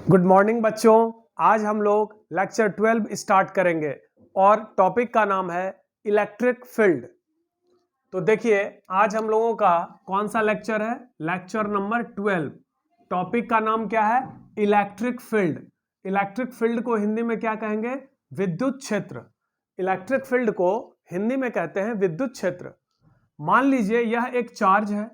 Good morning बच्चों। आज हम लोग लेक्चर 12 स्टार्ट करेंगे और टॉपिक का नाम है इलेक्ट्रिक फील्ड। तो देखिए आज हम लोगों का कौन सा लेक्चर है, लेक्चर नंबर 12। टॉपिक का नाम क्या है, इलेक्ट्रिक फील्ड। इलेक्ट्रिक फील्ड को हिंदी में क्या कहेंगे, विद्युत क्षेत्र। इलेक्ट्रिक फील्ड को हिंदी में कहते हैं विद्युत क्षेत्र। मान लीजिए यह एक चार्ज है,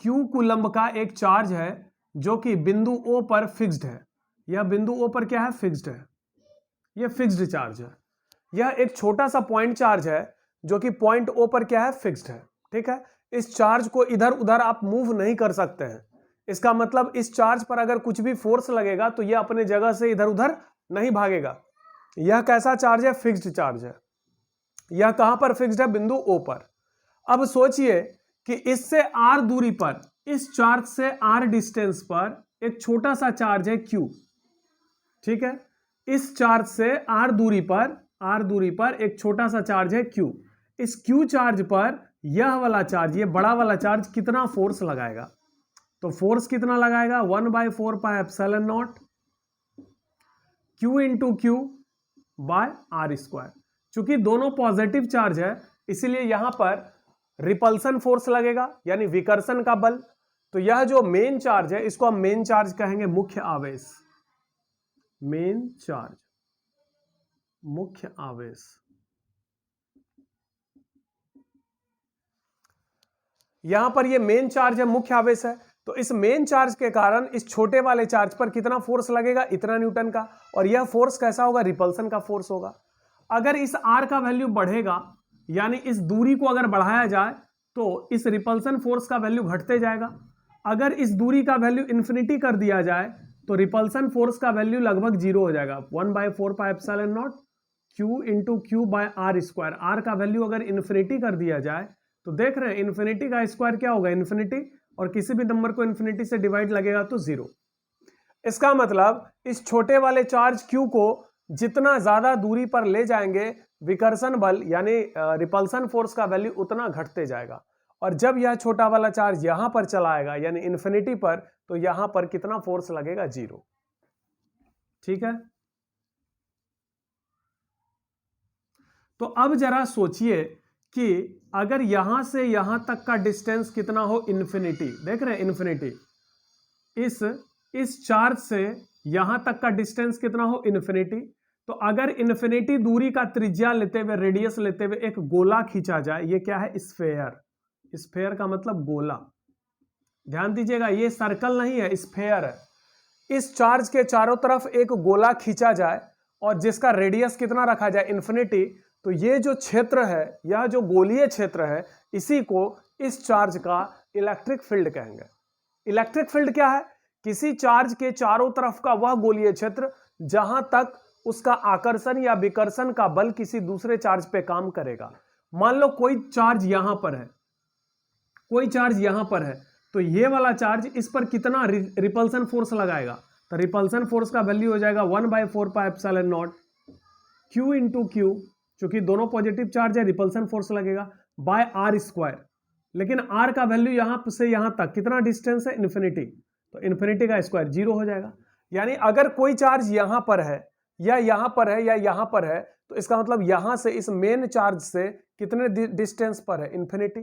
क्यू कूलम्ब का एक चार्ज है जो कि बिंदु O पर फिक्स्ड है। यह बिंदु O पर क्या है, फिक्स्ड है, यह फिक्स्ड चार्ज है। यह एक छोटा सा पॉइंट चार्ज है जो कि पॉइंट O पर क्या है, फिक्स्ड है। ठीक है, इस चार्ज को इधर उधर आप मूव नहीं कर सकते हैं। इसका मतलब इस चार्ज पर अगर कुछ भी फोर्स लगेगा तो यह अपने जगह से इधर उधर नहीं भागेगा। यह कैसा चार्ज है, फिक्स्ड चार्ज है। यह कहां पर फिक्स्ड है, बिंदु O पर। अब सोचिए कि इससे r दूरी पर, इस चार्ज से r डिस्टेंस पर एक छोटा सा चार्ज है Q। ठीक है, इस चार्ज से r दूरी पर एक छोटा सा चार्ज है Q। इस Q चार्ज पर यह वाला चार्ज, ये बड़ा वाला चार्ज कितना फोर्स लगाएगा? तो फोर्स कितना लगाएगा, 1/4 pi epsilon not Q into Q by R square. चूंकि दोनों पॉजिटिव चार्ज है इसीलिए यहां पर रिपल्सन फोर्स लगेगा, यानी विकर्षण का बल। तो यह जो मेन चार्ज है इसको हम मेन चार्ज कहेंगे, मुख्य आवेश। मेन चार्ज, मुख्य आवेश। यहां पर ये मेन चार्ज है, मुख्य आवेश है। तो इस मेन चार्ज के कारण इस छोटे वाले चार्ज पर कितना फोर्स लगेगा, इतना न्यूटन का। और यह फोर्स कैसा होगा, रिपल्सन का फोर्स होगा। अगर इस R का वैल्यू बढ़ेगा, यानी इस दूरी को अगर बढ़ाया जाए तो इस रिपल्सन फोर्स का वैल्यू घटते जाएगा। अगर इस दूरी का वैल्यू इंफिनिटी कर दिया जाए तो रिपल्सन फोर्स का वैल्यू लगभग 0 हो जाएगा। 1/4 pi epsilon not Q into Q by R square. R का वैल्यू अगर इंफिनिटी कर दिया जाए तो देख रहे हैं इंफिनिटी का स्क्वायर क्या होगा, इंफिनिटी, और किसी भी नंबर को इंफिनिटी से डिवाइड लगेगा तो 0। इसका मतलब इस छोटे वाले चार्ज Q को जितना ज्यादा दूरी पर ले जाएंगे विकर्षण बल यानी रिपल्सन फोर्स का वैल्यू उतना घटते जाएगा। और जब यह छोटा वाला चार्ज यहां पर चलाएगा यानी इंफिनिटी पर, तो यहां पर कितना फोर्स लगेगा, 0। ठीक है, तो अब जरा सोचिए कि अगर यहां से यहां तक का डिस्टेंस कितना हो, इंफिनिटी। देख रहे हैं इंफिनिटी, इस चार्ज से यहां तक का डिस्टेंस कितना हो, इंफिनिटी। तो अगर इंफिनिटी दूरी का त्रिज्या लेते हुए, रेडियस लेते हुए एक गोला खींचा जाए, ये क्या है, स्फेयर। स्फेयर का मतलब गोला। ध्यान दीजिएगा, ये सर्कल नहीं है, स्फेयर है। इस चार्ज के चारों तरफ एक गोला खींचा जाए और जिसका रेडियस कितना रखा जाए, इंफिनिटी। तो ये जो क्षेत्र है, यह जो गोलीय क्षेत्र है, इसी को इस चार्ज का इलेक्ट्रिक फील्ड कहेंगे। इलेक्ट्रिक फील्ड क्या है, किसी चार्ज के चारों तरफ का वह गोलीय क्षेत्र जहां तक उसका आकर्षण या विकर्षण का बल किसी दूसरे चार्ज पे काम करेगा। मान लो कोई चार्ज यहां पर है, कोई चार्ज यहां पर है, तो ये वाला चार्ज इस पर कितना रिपल्सन फोर्स लगाएगा। तो रिपल्सन फोर्स का वैल्यू हो जाएगा 1/4 pi epsilon not Q into Q, क्योंकि दोनों पॉजिटिव चार्ज है, रिपल्सन फोर्स लगेगा, बाय R स्क्वायर। लेकिन R का वैल्यू यहां से यहां तक कितना डिस्टेंस है, इंफिनिटी। तो इंफिनिटी का स्क्वायर 0 हो जाएगा। यानी अगर कोई चार्ज यहां पर है या यहां पर है या यहां पर है, तो इसका मतलब यहां से इस मेन चार्ज से कितने डिस्टेंस पर है, इंफिनिटी।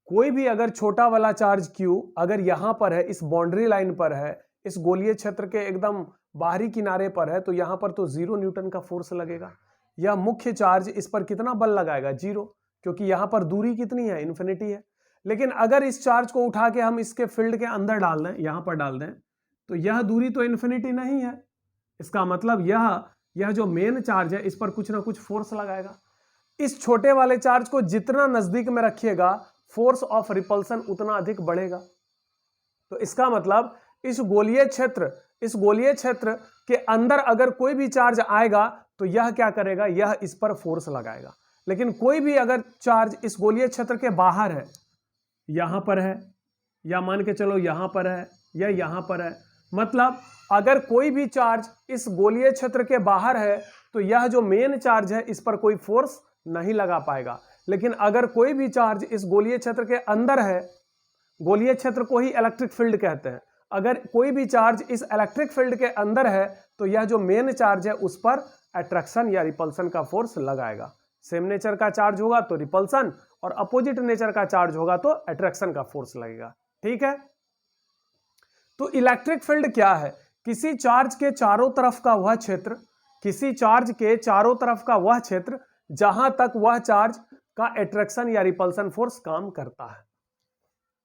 कोई भी अगर छोटा वाला चार्ज Q अगर यहां पर है, इस बाउंड्री लाइन पर है, इस गोलीय क्षेत्र के एकदम बाहरी किनारे पर है, तो यहां पर तो 0 न्यूटन का फोर्स लगेगा। यह मुख्य चार्ज इस पर कितना बल लगाएगा, 0, क्योंकि यहां पर दूरी कितनी है, इंफिनिटी है। लेकिन अगर इस चार्ज को उठा के हम इसके फील्ड के अंदर डाल दें, यहां पर डाल दें, तो यह दूरी तो इंफिनिटी नहीं है। इसका मतलब यह जो मेन चार्ज है इस पर कुछ ना कुछ फोर्स लगाएगा। इस छोटे वाले चार्ज को जितना नजदीक में रखिएगा, फोर्स ऑफ रिपल्सन उतना अधिक बढ़ेगा। तो इसका मतलब इस गोलीय क्षेत्र के अंदर अगर कोई भी चार्ज आएगा तो यह क्या करेगा, यह इस पर फोर्स लगाएगा। लेकिन कोई भी अगर चार्ज इस गोलीय क्षेत्र के बाहर है, यहां पर है, या मान के चलो यहां पर है या यहां पर है, मतलब अगर कोई भी चार्ज इस गोलीय क्षेत्र के बाहर है तो यह जो मेन चार्ज है इस पर कोई फोर्स नहीं लगा पाएगा। लेकिन अगर कोई भी चार्ज इस गोलीय क्षेत्र के अंदर है गोलीय क्षेत्र को ही इलेक्ट्रिक फील्ड कहते हैं। अगर कोई भी चार्ज इस इलेक्ट्रिक फील्ड के अंदर है तो यह जो मेन चार्ज है उस पर अट्रैक्शन या रिपल्सन का फोर्स लगाएगा। सेम नेचर का चार्ज होगा तो रिपल्सन, और अपोजिट नेचर का चार्ज होगा तो अट्रैक्शन का फोर्स लगेगा। ठीक है, तो इलेक्ट्रिक फील्ड क्या है? किसी चार्ज के चारों तरफ का वह क्षेत्र, किसी चार्ज के चारों तरफ का वह क्षेत्र जहां तक वह चार्ज का अट्रैक्शन या रिपल्सन फोर्स काम करता है।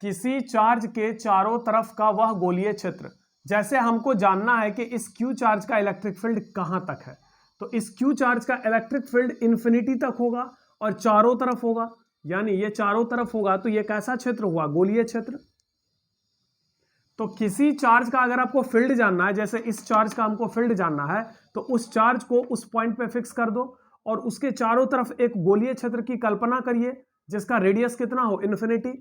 किसी चार्ज के चारों तरफ का वह गोलीय क्षेत्र, जैसे हमको जानना है कि इस क्यू चार्ज का इलेक्ट्रिक फील्ड कहां तक है, तो इस क्यू चार्ज का इलेक्ट्रिक फील्ड इंफिनिटी तक होगा और चारों तरफ होगा, यानी ये चारों तरफ होगा तो ये कैसा क्षेत्र हुआ? गोलीय क्षेत्र। तो किसी चार्ज का अगर आपको फील्ड जानना है, जैसे इस चार्ज का हमको फील्ड जानना है, तो उस चार्ज को उस पॉइंट पे फिक्स कर दो और उसके चारों तरफ एक गोलीय क्षेत्र की कल्पना करिए जिसका रेडियस कितना हो? इन्फिनिटी।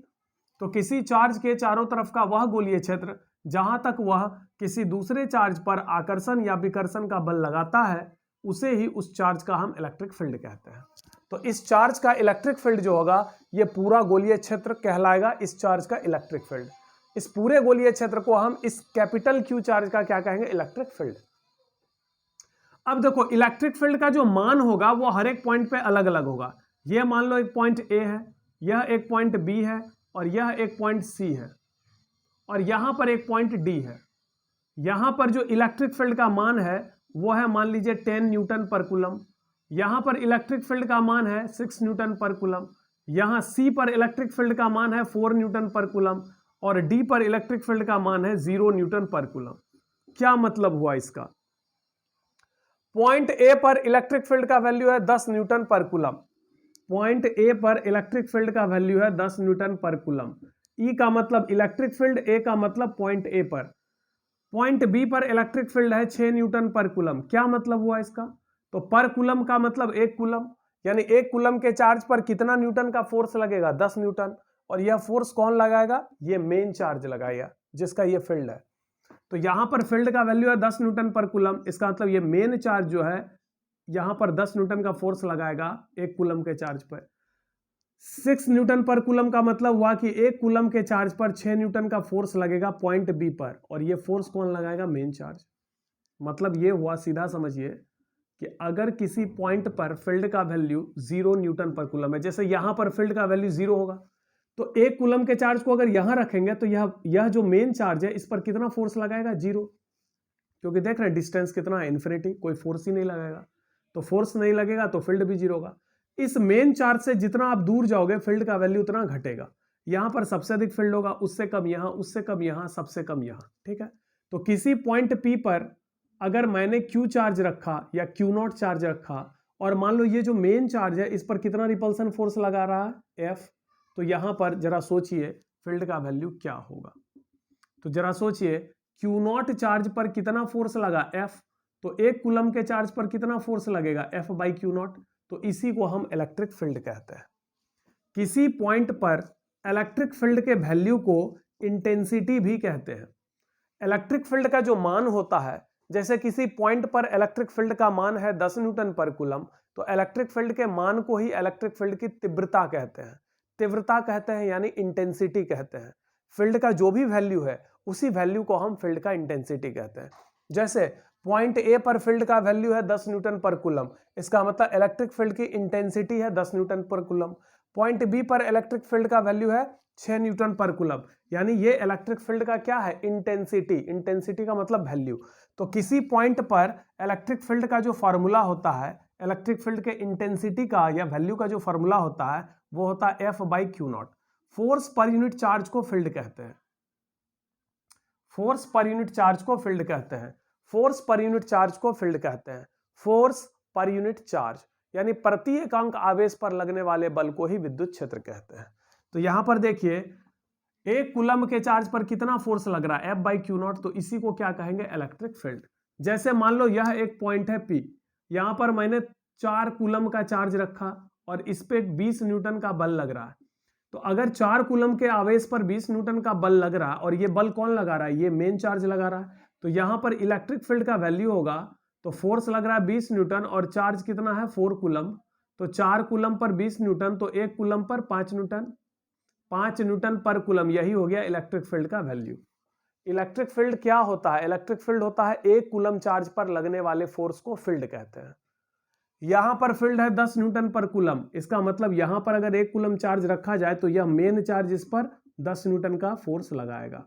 तो किसी चार्ज के चारों तरफ का वह गोलीय क्षेत्र जहां तक वह किसी दूसरे चार्ज पर आकर्षण या विकर्षण का बल लगाता है, उसे ही उस चार्ज का हम इलेक्ट्रिक फील्ड कहते हैं। तो इस चार्ज का इलेक्ट्रिक फील्ड जो होगा ये पूरा गोलीय क्षेत्र कहलाएगा इस चार्ज का इलेक्ट्रिक फील्ड। इस पूरे गोलीय क्षेत्र को हम इस कैपिटल क्यू चार्ज का क्या कहेंगे? Electric field. अब देखो, इलेक्ट्रिक फील्ड का जो मान होगा वो हर एक पॉइंट पे अलग अलग होगा। यह मान लो एक पॉइंट ए है, यह एक पॉइंट बी है, और यह एक पॉइंट सी है, और यहां पर एक पॉइंट डी है। यहां पर जो इलेक्ट्रिक फील्ड का मान है वो है मान लीजिए 10 न्यूटन पर कूलम। यहां पर इलेक्ट्रिक फील्ड का मान है 6 न्यूटन पर कूलम। यहां सी पर इलेक्ट्रिक फील्ड का मान है 4 न्यूटन पर कूलम, और डी पर इलेक्ट्रिक फील्ड का मान है 0 न्यूटन पर कूलम। क्या मतलब हुआ इसका? पॉइंट ए पर इलेक्ट्रिक फील्ड का वैल्यू है 10 न्यूटन पर कूलम। पॉइंट ए पर इलेक्ट्रिक फील्ड का वैल्यू है 10 न्यूटन पर कूलम। ई का मतलब इलेक्ट्रिक फील्ड, ए का मतलब पॉइंट ए पर। पॉइंट बी पर इलेक्ट्रिक फील्ड है 6 न्यूटन पर कूलम। क्या मतलब हुआ इसका? तो पर कूलम का मतलब 1 कूलम, यानी 1 कूलम के चार्ज पर कितना न्यूटन का फोर्स लगेगा? 10 न्यूटन। और यह फोर्स कौन लगाएगा? ये मेन चार्ज लगाएगा जिसका ये फील्ड है। तो यहां पर फील्ड का वैल्यू है 10 न्यूटन पर कूलम, इसका मतलब ये मेन चार्ज जो है यहां पर 10 न्यूटन का फोर्स लगाएगा 1 कूलम के चार्ज पर। 6 न्यूटन पर कूलम का मतलब हुआ कि 1 कूलम के चार्ज पर 6 न्यूटन का फोर्स लगेगा पॉइंट बी पर, और ये फोर्स कौन लगाएगा? Main charge. मतलब ये हुआ, सीधा समझिए कि अगर किसी पॉइंट पर फील्ड का वैल्यू 0 न्यूटन पर कूलम है, जैसे यहां पर फील्ड का वैल्यू 0 होगा, तो 1 कूलम के चार्ज को अगर यहां रखेंगे तो यह जो मेन चार्ज है इस पर कितना फोर्स लगाएगा? 0, क्योंकि देख रहे हैं डिस्टेंस कितना है? इन्फिनिटी, कोई फोर्स ही नहीं लगेगा। तो फोर्स नहीं लगेगा तो फील्ड भी 0 होगा। इस मेन चार्ज से जितना आप दूर जाओगे फील्ड का वैल्यू उतना घटेगा। यहां पर सबसे अधिक फील्ड होगा, उससे कम यहां, उससे कम यहां, सबसे कम यहां। ठीक है, तो किसी पॉइंट पी पर अगर मैंने क्यू चार्ज रखा या क्यू नॉट चार्ज रखा, और मान लो ये जो मेन चार्ज है इस पर कितना रिपल्सन फोर्स लगा रहा है? F। तो यहां पर जरा सोचिए फील्ड का वैल्यू क्या होगा। तो जरा सोचिए, क्यू नॉट चार्ज पर कितना फोर्स लगा? F। तो 1 कूलम के चार्ज पर कितना फोर्स लगेगा? F by Q not. तो इसी को हम इलेक्ट्रिक फील्ड कहते हैं। किसी पॉइंट पर इलेक्ट्रिक फील्ड के वैल्यू को इंटेंसिटी भी कहते हैं। इलेक्ट्रिक फील्ड का जो मान होता है, जैसे किसी पॉइंट पर इलेक्ट्रिक फील्ड का मान है 10 न्यूटन पर कूलम, तो इलेक्ट्रिक फील्ड के मान को ही इलेक्ट्रिक फील्ड की तीव्रता कहते हैं। तीव्रता कहते हैं यानी इंटेंसिटी कहते हैं। फील्ड का जो भी वैल्यू है उसी वैल्यू को हम फील्ड का इंटेंसिटी कहते हैं। जैसे पॉइंट ए पर फील्ड का वैल्यू है 10 न्यूटन पर कूलम, इसका मतलब इलेक्ट्रिक फील्ड की इंटेंसिटी है 10 न्यूटन पर कूलम। पॉइंट बी पर इलेक्ट्रिक फील्ड का वैल्यू है 6 न्यूटन पर कूलम, यानी ये इलेक्ट्रिक फील्ड का क्या है? इंटेंसिटी। इंटेंसिटी का मतलब वैल्यू। तो किसी पॉइंट पर इलेक्ट्रिक फील्ड का जो फॉर्मूला होता है, इलेक्ट्रिक फील्ड के इंटेंसिटी का या वैल्यू का जो फॉर्मूला होता है वो होता है F by Q not. Force per unit charge को फील्ड कहते हैं। फोर्स पर यूनिट चार्ज को फील्ड कहते हैं। फोर्स पर यूनिट चार्ज को फील्ड कहते हैं। फोर्स पर यूनिट चार्ज यानी प्रति एकांक आवेश पर लगने वाले बल को ही विद्युत क्षेत्र कहते हैं। तो यहां पर देखिए 1 कूलम के चार्ज पर कितना फोर्स लग रहा है? F by Q not. तो इसी को क्या कहेंगे? Electric field. जैसे मान लो यह एक पॉइंट है P, यहां पर मैंने 4 कूलम का चार्ज रखा और इस पे 20 न्यूटन का बल लग रहा है। तो अगर 4 कूलम के आवेश पर 20 न्यूटन का बल लग रहा है और ये बल कौन लगा रहा है? ये मेन चार्ज लगा रहा है। तो यहां पर इलेक्ट्रिक फील्ड का वैल्यू होगा, तो फोर्स लग रहा है 20 न्यूटन और चार्ज कितना है? 4 कूलम। तो 4 कूलम पर 20 न्यूटन, तो 1 कूलम पर 5 न्यूटन। 5 न्यूटन पर कूलम, यही हो गया इलेक्ट्रिक फील्ड का वैल्यू। इलेक्ट्रिक फील्ड क्या होता है? इलेक्ट्रिक फील्ड होता है एक कूलम चार्ज पर लगने वाले फोर्स को फील्ड कहते हैं। यहां पर फील्ड है 10 न्यूटन पर कूलम, इसका मतलब यहां पर अगर 1 कूलम चार्ज रखा जाए तो यह मेन चार्ज इस पर 10 न्यूटन का फोर्स लगाएगा।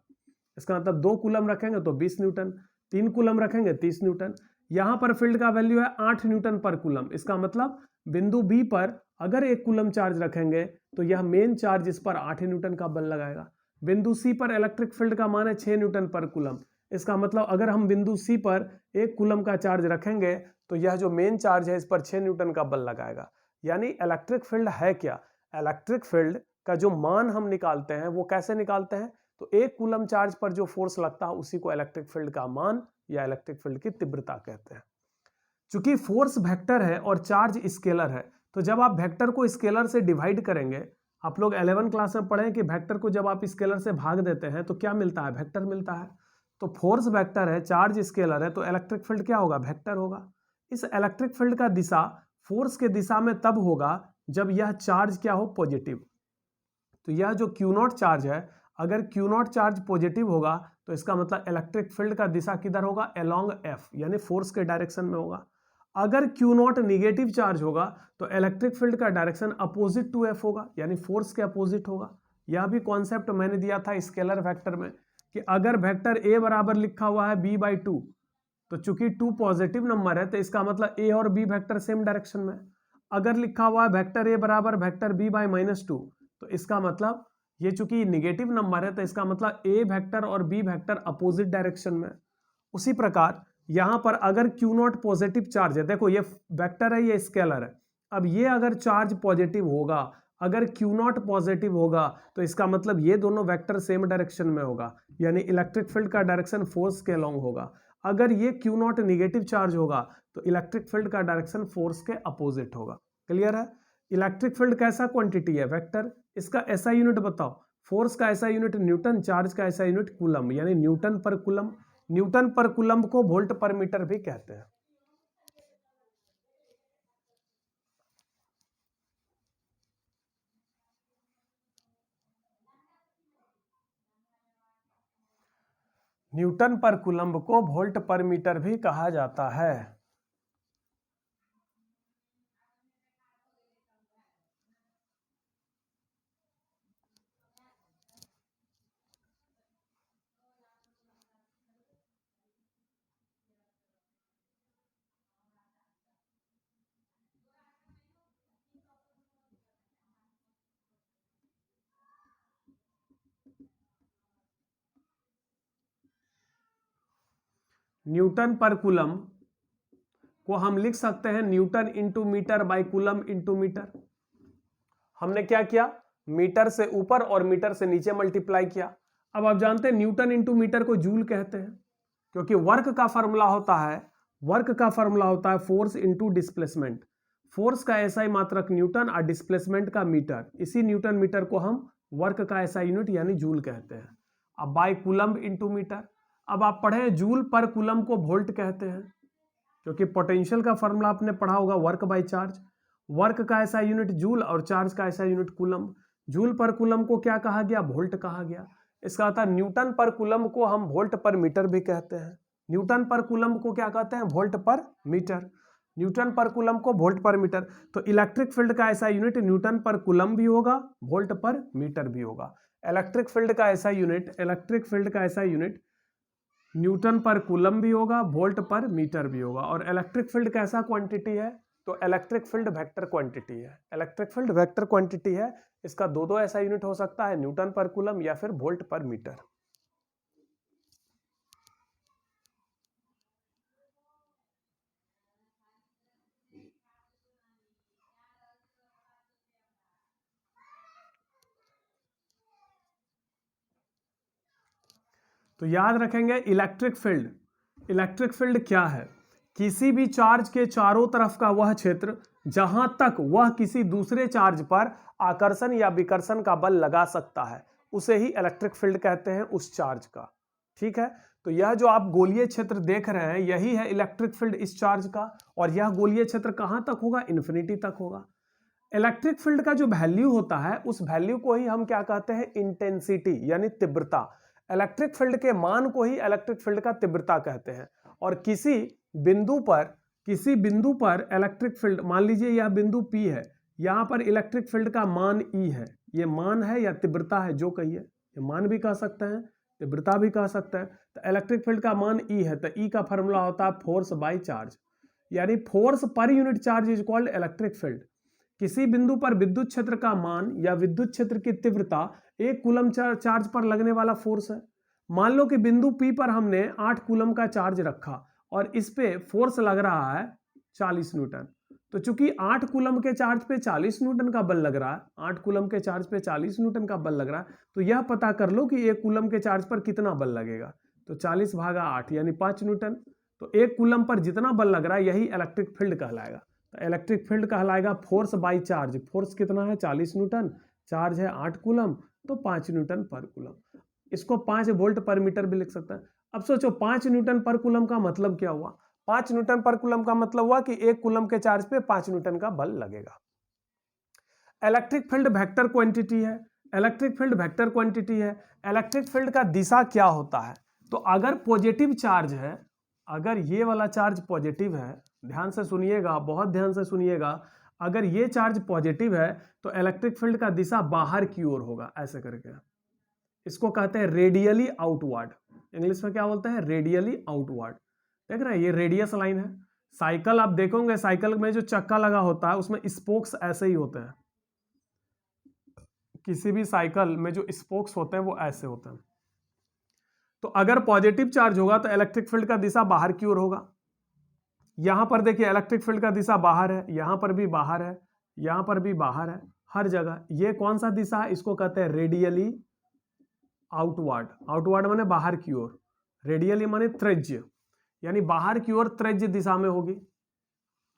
इसका मतलब 2 कूलम रखेंगे तो 20 न्यूटन, 3 कूलम रखेंगे 30 न्यूटन। यहां पर फील्ड का वैल्यू है 8 न्यूटन पर कूलम, इसका मतलब बिंदु बी पर अगर 1 कूलम चार्ज रखेंगे तो यह मेन चार्ज इस पर 8 न्यूटन का बल लगाएगा। बिंदु सी पर इलेक्ट्रिक फील्ड का मान है 6 न्यूटन पर कूलम, इसका मतलब अगर हम बिंदु सी पर 1 कूलम का चार्ज रखेंगे तो यह जो मेन चार्ज है इस पर 6 न्यूटन का बल लगाएगा। यानी इलेक्ट्रिक फील्ड है क्या? इलेक्ट्रिक फील्ड का जो मान हम निकालते हैं वो कैसे निकालते हैं? तो 1 कूलम चार्ज पर जो फोर्स लगता है उसी को इलेक्ट्रिक फील्ड का मान या इलेक्ट्रिक फील्ड की तीव्रता कहते हैं। चूंकि फोर्स वेक्टर है और चार्ज स्केलर है, तो जब आप वेक्टर को स्केलर से डिवाइड करेंगे, आप लोग 11 क्लास में पढ़े कि वेक्टर को जब आप स्केलर से भाग देते हैं तो क्या मिलता है? वेक्टर मिलता है। तो फोर्स वेक्टर है, चार्ज स्केलर है, तो इलेक्ट्रिक फील्ड क्या होगा? वेक्टर होगा। इस इलेक्ट्रिक फील्ड का दिशा फोर्स के दिशा में तब होगा जब यह चार्ज क्या हो? पॉजिटिव। तो यह जो Q0 चार्ज है, अगर Q0 चार्ज पॉजिटिव होगा तो इसका मतलब इलेक्ट्रिक फील्ड का दिशा किधर होगा? अलोंग F, यानी फोर्स के डायरेक्शन में होगा। अगर Q0 निगेटिव चार्ज होगा तो इलेक्ट्रिक फील्ड का डायरेक्शन अपोजिट टू F होगा, यानी फोर्स के अपोजिट होगा। यह भी कॉन्सेप्ट मैंने दिया था स्केलर वेक्टर में कि अगर वेक्टर A बराबर लिखा हुआ है B/2, तो चूंकि 2 पॉजिटिव नंबर है तो इसका मतलब A और B वेक्टर सेम डायरेक्शन में। अगर लिखा हुआ है वेक्टर A बराबर वेक्टर B/-2, तो इसका मतलब ये चूंकि निगेटिव नंबर है तो इसका मतलब A वेक्टर और B वेक्टर अपोजिट डायरेक्शन में। उसी प्रकार यहां पर अगर Q0 पॉजिटिव चार्ज है, देखो ये वेक्टर है, ये स्केलर है, अब ये अगर चार्ज पॉजिटिव होगा, अगर Q0 पॉजिटिव होगा तो इसका मतलब ये दोनों वेक्टर सेम डायरेक्शन में होगा, यानी इलेक्ट्रिक फील्ड का डायरेक्शन फोर्स के अलोंग होगा। अगर ये Q0 निगेटिव चार्ज होगा तो इलेक्ट्रिक फील्ड का डायरेक्शन फोर्स के अपोजिट होगा। क्लियर है? इलेक्ट्रिक फील्ड कैसा क्वांटिटी है? वेक्टर। इसका ऐसा यूनिट बताओ। फोर्स का ऐसा यूनिट न्यूटन, चार्ज का ऐसा यूनिट कूलम, यानी न्यूटन पर कूलम। न्यूटन पर कूलम को वोल्ट पर मीटर भी कहते हैं। न्यूटन पर कूलम को वोल्ट पर मीटर भी कहा जाता है। न्यूटन पर कूलम को हम लिख सकते हैं newton into metre by coulomb into metre. हमने क्या किया? मीटर से ऊपर और मीटर से नीचे मल्टीप्लाई किया। अब आप जानते हैं न्यूटन इंटू मीटर को जूल कहते हैं, क्योंकि वर्क का फॉर्मूला होता है फोर्स इंटू डिस्प्लेसमेंट। फोर्स का एसआई मात्रक न्यूटन और डिस्प्लेसमेंट का मीटर, इसी न्यूटन मीटर को हम वर्क का एसआई यूनिट यानी जूल कहते हैं। अब बाय कूलम इंटू मीटर, अब आप पढ़े जूल पर कूलम को वोल्ट कहते हैं, क्योंकि पोटेंशियल का फॉर्मूला आपने पढ़ा होगा वर्क बाय चार्ज। वर्क का ऐसा यूनिट जूल और चार्ज का ऐसा यूनिट कूलम। जूल पर कूलम को क्या कहा गया? वोल्ट कहा गया। इसका अर्थ न्यूटन पर कूलम को हम वोल्ट पर मीटर भी कहते हैं। न्यूटन पर कूलम को क्या कहते हैं? वोल्ट पर मीटर। न्यूटन पर कूलम को वोल्ट पर मीटर। तो इलेक्ट्रिक फील्ड का ऐसा यूनिट न्यूटन पर कूलम भी होगा, वोल्ट पर मीटर भी होगा। इलेक्ट्रिक फील्ड का ऐसा यूनिट न्यूटन पर कूलम भी होगा, वोल्ट पर मीटर भी होगा। और इलेक्ट्रिक फील्ड कैसा क्वांटिटी है? तो इलेक्ट्रिक फील्ड वेक्टर क्वांटिटी है। इलेक्ट्रिक फील्ड वेक्टर क्वांटिटी है। इसका दो ऐसा यूनिट हो सकता है, न्यूटन पर कूलम या फिर वोल्ट पर मीटर। तो याद रखेंगे इलेक्ट्रिक फील्ड क्या है? किसी भी चार्ज के चारों तरफ का वह क्षेत्र जहां तक वह किसी दूसरे चार्ज पर आकर्षण या विकर्षण का बल लगा सकता है उसे ही इलेक्ट्रिक फील्ड कहते हैं, उस चार्ज का। ठीक है, तो यह जो आप गोलीय क्षेत्र देख रहे हैं यही है इलेक्ट्रिक फील्ड इस चार्ज का। और यह गोलीय क्षेत्र कहां तक होगा? इन्फिनिटी तक होगा। इलेक्ट्रिक फील्ड का जो वैल्यू होता है उस वैल्यू को ही हम क्या कहते हैं, इंटेंसिटी यानी तीव्रता। इलेक्ट्रिक फील्ड के मान को ही इलेक्ट्रिक फील्ड का तीव्रता कहते हैं। और किसी बिंदु पर इलेक्ट्रिक फील्ड, मान लीजिए यह बिंदु P है, यहां पर इलेक्ट्रिक फील्ड का मान E है। ये मान है या तीव्रता है, जो कहिए, ये मान भी कह सकते हैं, तीव्रता भी कह सकते हैं। तो इलेक्ट्रिक फील्ड का मान E है, तो E का फॉर्मूला होता है फोर्स बाय चार्ज, यानी force per unit charge is called electric field. किसी बिंदु पर विद्युत क्षेत्र का मान या विद्युत क्षेत्र की तीव्रता 1 कूलम चार्ज पर लगने वाला फोर्स है। मान लो कि बिंदु P पर हमने 8 कूलम का चार्ज रखा और इस पे फोर्स लग रहा है 40 न्यूटन। तो चूंकि 8 कूलम के चार्ज पे 40 न्यूटन का बल लग रहा है, 8 कूलम के चार्ज पे 40 न्यूटन का बल लग रहा है, तो यह पता कर लो कि 1 कूलम के चार्ज पर कितना बल लगेगा। तो 40 भागा 8 यानी 5 न्यूटन। तो 1 कूलम पर जितना बल लग रहा है यही इलेक्ट्रिक फील्ड कहलाएगा। तो इलेक्ट्रिक फील्ड कहलाएगा फोर्स बाय चार्ज। फोर्स कितना है, 40 न्यूटन, चार्ज है 8 कूलम, तो 5 न्यूटन पर कूलम। इसको 5 वोल्ट पर मीटर भी लिख सकते हैं। अब सोचो 5 न्यूटन पर कूलम का मतलब क्या हुआ। 5 न्यूटन पर कूलम का मतलब हुआ कि 1 कूलम के चार्ज पे 5 न्यूटन का बल लगेगा। इलेक्ट्रिक फील्ड वेक्टर क्वांटिटी है। इलेक्ट्रिक फील्ड वेक्टर क्वांटिटी है। इलेक्ट्रिक फील्ड का दिशा क्या होता है, तो अगर पॉजिटिव चार्ज है, अगर ये वाला चार्ज पॉजिटिव है, ध्यान से सुनिएगा, बहुत ध्यान से सुनिएगा, अगर ये चार्ज पॉजिटिव है तो इलेक्ट्रिक फील्ड का दिशा बाहर की ओर होगा, ऐसे करके। इसको कहते हैं रेडियली आउटवर्ड। इंग्लिश में क्या बोलते हैं, रेडियली आउटवर्ड। देख रहे हैं, ये रेडियस लाइन है। साइकिल आप देखोगे, साइकिल में जो चक्का लगा होता है उसमें स्पोक्स ऐसे ही होते हैं। किसी भी साइकिल में जो स्पोक्स होते हैं वो ऐसे होते हैं। तो अगर पॉजिटिव चार्ज होगा तो इलेक्ट्रिक फील्ड का दिशा बाहर की ओर होगा। यहां पर देखिए इलेक्ट्रिक फील्ड का दिशा बाहर है, यहां पर भी बाहर है, यहां पर भी बाहर है, हर जगह। ये कौन सा दिशा है, इसको कहते हैं रेडियली आउटवर्ड। आउटवर्ड माने बाहर की ओर, रेडियली माने त्रिज्य, यानी बाहर की ओर त्रिज्य दिशा में होगी।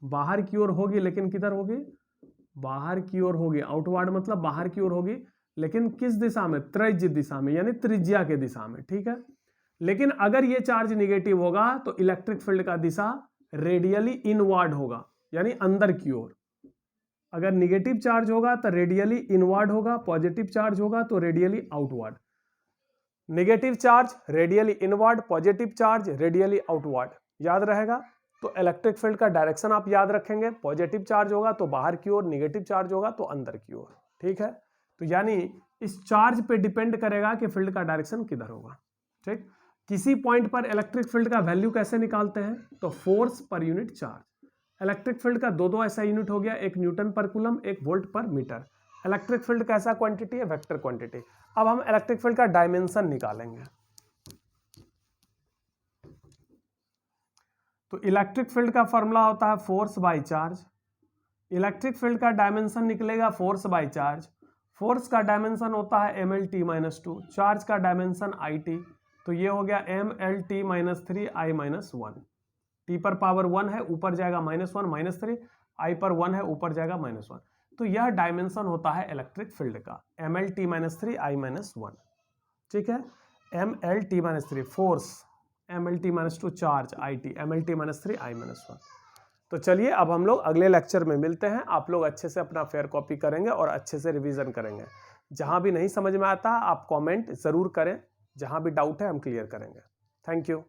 बाहर की ओर होगी, लेकिन किधर होगी, बाहर की ओर होगी। आउटवर्ड मतलब बाहर की ओर होगी, लेकिन किस दिशा में, त्रिज्य दिशा में, यानी त्रिज्या के दिशा में, ठीक है। लेकिन अगर ये चार्ज निगेटिव होगा तो इलेक्ट्रिक फील्ड का दिशा रेडियली इनवर्ड होगा, यानी अंदर की ओर। अगर निगेटिव चार्ज होगा तो रेडियली इनवर्ड होगा, पॉजिटिव चार्ज होगा तो radially outward. Negative charge radially inward, positive charge radially outward, याद रहेगा। तो इलेक्ट्रिक फील्ड का डायरेक्शन आप याद रखेंगे, पॉजिटिव चार्ज होगा तो बाहर की ओर, नेगेटिव चार्ज होगा तो अंदर की ओर, ठीक है। तो यानी इस चार्ज पे डिपेंड करेगा कि फील्ड का डायरेक्शन किधर होगा, ठीक। किसी पॉइंट पर इलेक्ट्रिक फील्ड का वैल्यू कैसे निकालते हैं, तो force per unit charge. Electric field का दो ऐसा यूनिट हो गया, एक न्यूटन पर कूलम, एक वोल्ट पर मीटर। इलेक्ट्रिक फील्ड कैसा क्वांटिटी है, वेक्टर क्वांटिटी। अब हम इलेक्ट्रिक फील्ड का डायमेंशन निकालेंगे। तो इलेक्ट्रिक फील्ड का फॉर्मूला होता है force by charge. Electric field का डायमेंशन निकलेगा फोर्स बाय चार्ज। फोर्स का डायमेंशन होता है mlt-2, चार्ज का डायमेंशन it। तो ये हो गया mlt-3 i-1। t पर पावर 1 है, ऊपर जाएगा -1 -3, i पर 1 है, ऊपर जाएगा -1। तो यह डायमेंशन होता है इलेक्ट्रिक फील्ड का, mlt-3 i-1, ठीक है। mlt-3 force, mlt-2 charge it, mlt-3 i-1। तो चलिए अब हम लोग अगले लेक्चर में मिलते हैं। आप लोग अच्छे से अपना फेयर कॉपी करेंगे और अच्छे से रिवीजन करेंगे। जहां भी नहीं समझ में आता आप कमेंट जरूर करें, जहां भी डाउट है हम क्लियर करेंगे। Thank you.